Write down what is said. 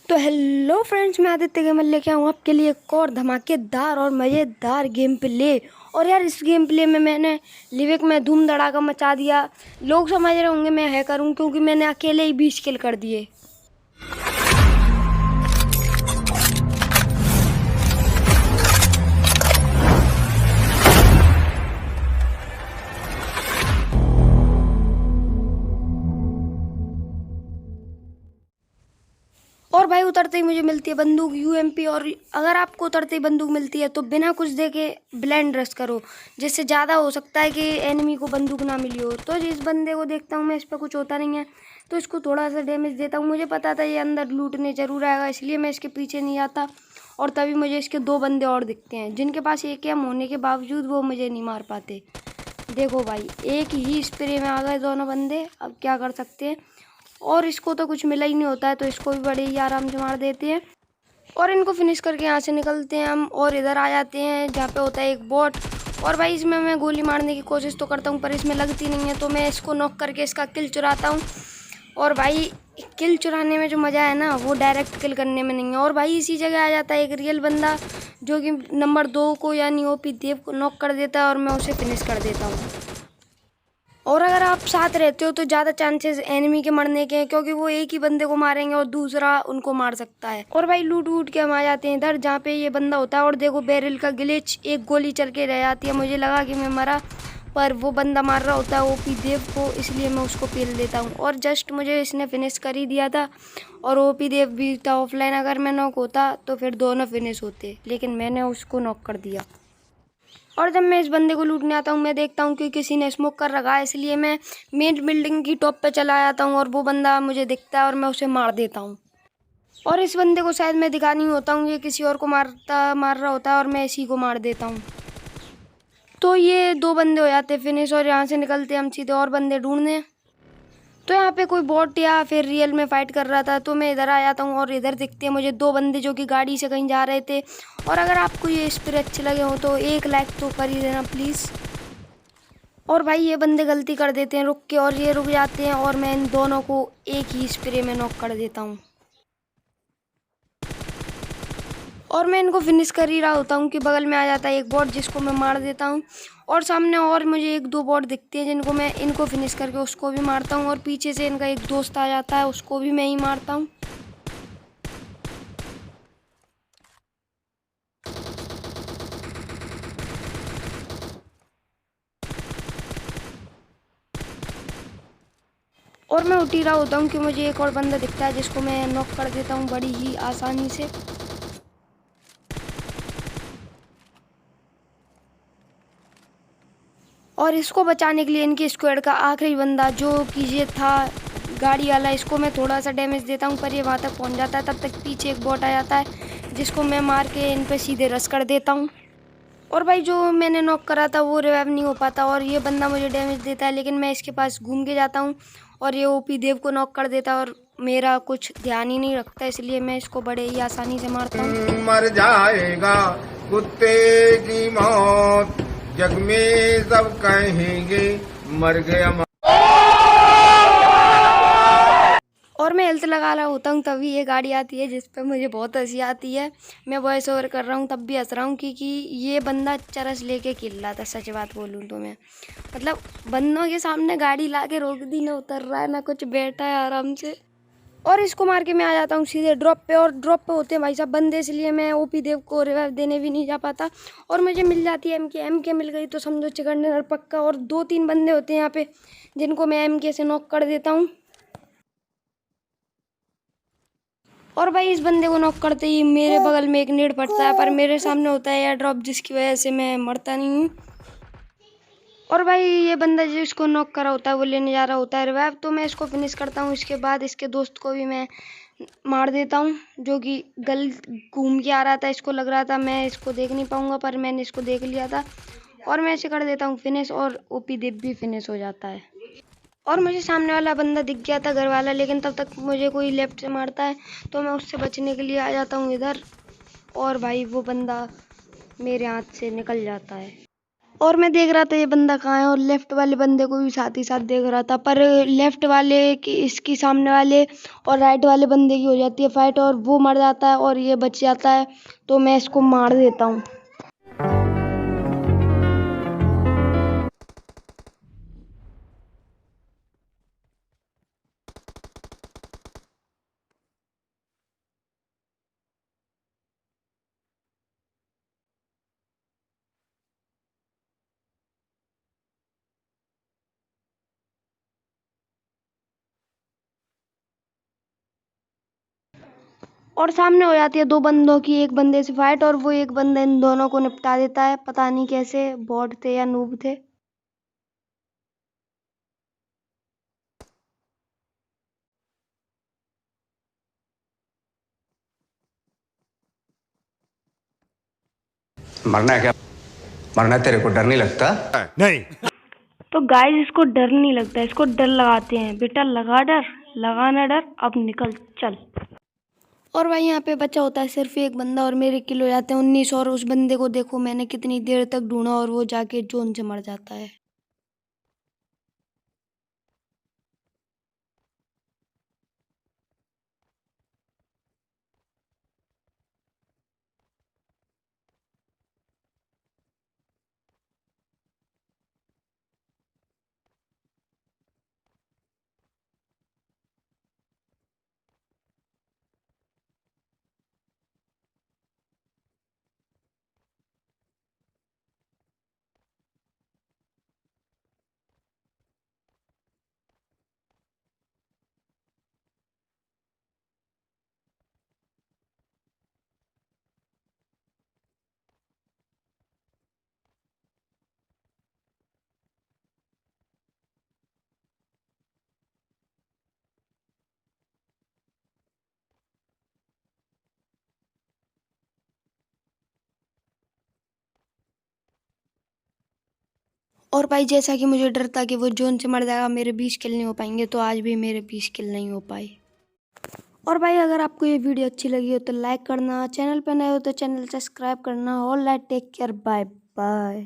तो hello friends, मैं Aditya gamer लेके आऊँ आपके लिए एक और धमाकेदार और मज़ेदार गेम प्ले। और यार इस गेम प्ले में मैंने लिविक में धूम धड़ाका मचा दिया। लोग समझ रहे होंगे मैं हैकर हूँ क्योंकि मैंने अकेले ही 20 किल कर दिए। और भाई उतरते ही मुझे मिलती है बंदूक यूएमपी। और अगर आपको उतरते ही बंदूक मिलती है तो बिना कुछ देखे ब्लाइंड रश करो, जिससे ज़्यादा हो सकता है कि एनिमी को बंदूक ना मिली हो। तो जिस बंदे को देखता हूँ मैं इस पर कुछ होता नहीं है तो इसको थोड़ा सा डैमेज देता हूँ। मुझे पता था ये अंदर लूटने जरूर आएगा, इसलिए मैं इसके पीछे नहीं आता। और तभी मुझे इसके 2 बंदे और दिखते हैं जिनके पास AKM होने के बावजूद वो मुझे नहीं मार पाते। देखो भाई, एक ही स्प्रे में आ गए दोनों बंदे। अब क्या कर सकते हैं। और इसको तो कुछ मिला ही नहीं होता है तो इसको भी बड़े ही आराम से मार देते हैं और इनको फिनिश करके यहाँ से निकलते हैं हम और इधर आ जाते हैं जहाँ पे होता है एक बॉट। और भाई इसमें मैं गोली मारने की कोशिश तो करता हूँ पर इसमें लगती नहीं है, तो मैं इसको नॉक करके इसका किल चुराता हूँ। और भाई किल चुराने में जो मज़ा है ना वो डायरेक्ट किल करने में नहीं है। और भाई इसी जगह आ जाता है एक रियल बंदा जो कि नंबर 2 को यानी OP देव को नॉक कर देता है और मैं उसे फिनिश कर देता हूँ। और अगर आप साथ रहते हो तो ज़्यादा चांसेस एनिमी के मरने के हैं क्योंकि वो एक ही बंदे को मारेंगे और दूसरा उनको मार सकता है। और भाई लूट वूट के हम आ जाते हैं इधर जहाँ पे ये बंदा होता है। और देखो बैरल का ग्लिच, एक गोली चल के रह जाती है। मुझे लगा कि मैं मरा पर वो बंदा मार रहा होता है OP देव को, इसलिए मैं उसको पेल देता हूँ। और जस्ट मुझे इसने फिनिश कर ही दिया था और OP देव भी था ऑफलाइन। अगर मैं नॉक होता तो फिर दोनों फिनिश होते, लेकिन मैंने उसको नॉक कर दिया। और जब मैं इस बंदे को लूटने आता हूँ मैं देखता हूँ कि किसी ने स्मोक कर रखा है, इसलिए मैं मेन बिल्डिंग की टॉप पे चला जाता हूँ और वो बंदा मुझे दिखता है और मैं उसे मार देता हूँ। और इस बंदे को शायद मैं दिखा नहीं होता हूँ, ये किसी और को मार रहा होता है और मैं इसी को मार देता हूँ। तो ये 2 बंदे हो जाते फिनिश और यहाँ से निकलते हम सीधे और बंदे ढूंढने। तो यहाँ पे कोई बॉट या फिर रियल में फाइट कर रहा था तो मैं इधर आ जाता हूँ और इधर दिखते हैं मुझे 2 बंदे जो कि गाड़ी से कहीं जा रहे थे। और अगर आपको ये स्प्रे अच्छे लगे हो तो एक लाइक तो कर ही देना प्लीज़। और भाई ये बंदे गलती कर देते हैं रुक के और ये रुक जाते हैं और मैं इन दोनों को एक ही स्प्रे में नॉक कर देता हूँ। और मैं इनको फिनिश कर ही रहा होता हूँ कि बगल में आ जाता है एक बॉट जिसको मैं मार देता हूँ। और सामने और मुझे 1-2 बॉट दिखते हैं जिनको मैं इनको फिनिश करके उसको भी मारता हूँ। और पीछे से इनका एक दोस्त आ जाता है, उसको भी मैं ही मारता हूँ। और मैं उठ ही रहा होता हूँ कि मुझे एक और बंदा दिखता है जिसको मैं नॉक कर देता हूँ बड़ी ही आसानी से। और इसको बचाने के लिए इनकी स्क्वाड का आखिरी बंदा जो कि ये था गाड़ी वाला, इसको मैं थोड़ा सा डैमेज देता हूँ पर ये वहाँ तक पहुँच जाता है। तब तक पीछे एक बॉट आ जाता है जिसको मैं मार के इन पे सीधे रश कर देता हूँ। और भाई जो मैंने नॉक करा था वो रिवाइव नहीं हो पाता और ये बंदा मुझे डैमेज देता है, लेकिन मैं इसके पास घूम के जाता हूँ और ये OP देव को नॉक कर देता है और मेरा कुछ ध्यान ही नहीं रखता, इसलिए मैं इसको बड़े ही आसानी से मारता हूँ। मर जाएगा कुत्ते की मौत, जग में सब कहेंगे मर गया। और मैं हेल्थ लगा रहा होता हूँ तभी ये गाड़ी आती है जिस पे मुझे बहुत हंसी आती है। मैं वॉइस ओवर कर रहा हूँ तब भी हंस रहा हूँ क्योंकि ये बंदा चरस लेके खेल रहा था। सच बात बोलूँ तो मैं मतलब बंदों के सामने गाड़ी ला के रोक दी, ना उतर रहा है ना कुछ, बैठा है आराम से। और इसको मार के मैं आ जाता हूँ सीधे ड्रॉप पे। और ड्रॉप पे होते हैं भाई साहब बंदे, इसलिए मैं OP देव को रिवाइव देने भी नहीं जा पाता। और मुझे मिल जाती है MK मिल गई तो समझो चिकन डिनर पक्का। और 2-3 बंदे होते हैं यहाँ पे जिनको मैं MK से नॉक कर देता हूँ। और भाई इस बंदे को नॉक करते ही मेरे बगल में एक नेड पड़ता है पर मेरे सामने होता है एयर ड्रॉप जिसकी वजह से मैं मरता नहीं हूँ। और भाई ये बंदा जिसको नॉक करा होता है वो लेने जा रहा होता है रिवाइव, तो मैं इसको फिनिश करता हूँ। इसके बाद इसके दोस्त को भी मैं मार देता हूँ जो कि गल घूम के आ रहा था। इसको लग रहा था मैं इसको देख नहीं पाऊंगा पर मैंने इसको देख लिया था और मैं इसे कर देता हूँ फिनिश और OP देव भी फिनिश हो जाता है। और मुझे सामने वाला बंदा दिख गया था घर वाला, लेकिन तब तक मुझे कोई लेफ्ट से मारता है तो मैं उससे बचने के लिए आ जाता हूँ इधर। और भाई वो बंदा मेरे हाथ से निकल जाता है। और मैं देख रहा था ये बंदा कहाँ है, और लेफ्ट वाले बंदे को भी साथ ही साथ देख रहा था, पर लेफ्ट वाले की, इसकी सामने वाले और राइट वाले बंदे की हो जाती है फाइट, और वो मर जाता है और ये बच जाता है, तो मैं इसको मार देता हूँ। और सामने हो जाती है दो बंदों की, एक बंदे से फाइट, और वो एक बंदा इन दोनों को निपटा देता है, पता नहीं कैसे, बॉट थे या नूब थे। मरना है क्या? मरना है, तेरे को डर नहीं लगता? नहीं। तो गाइस इसको डर नहीं लगता, इसको डर लगाते हैं। बेटा लगा डर, लगाना डर, अब निकल चल। और भाई यहाँ पे बचा होता है सिर्फ एक बंदा, और मेरे किल हो जाते हैं 19, और उस बंदे को देखो मैंने कितनी देर तक ढूंढा, और वो जाके जोन से मर जाता है। और भाई जैसा कि मुझे डर था कि वो जोन से मर जाएगा, मेरे 20 किल नहीं हो पाएंगे, तो आज भी मेरे 20 किल नहीं हो पाए। और भाई अगर आपको ये वीडियो अच्छी लगी हो तो लाइक करना, चैनल पर नए हो तो चैनल सब्सक्राइब करना। All right, take care, bye bye.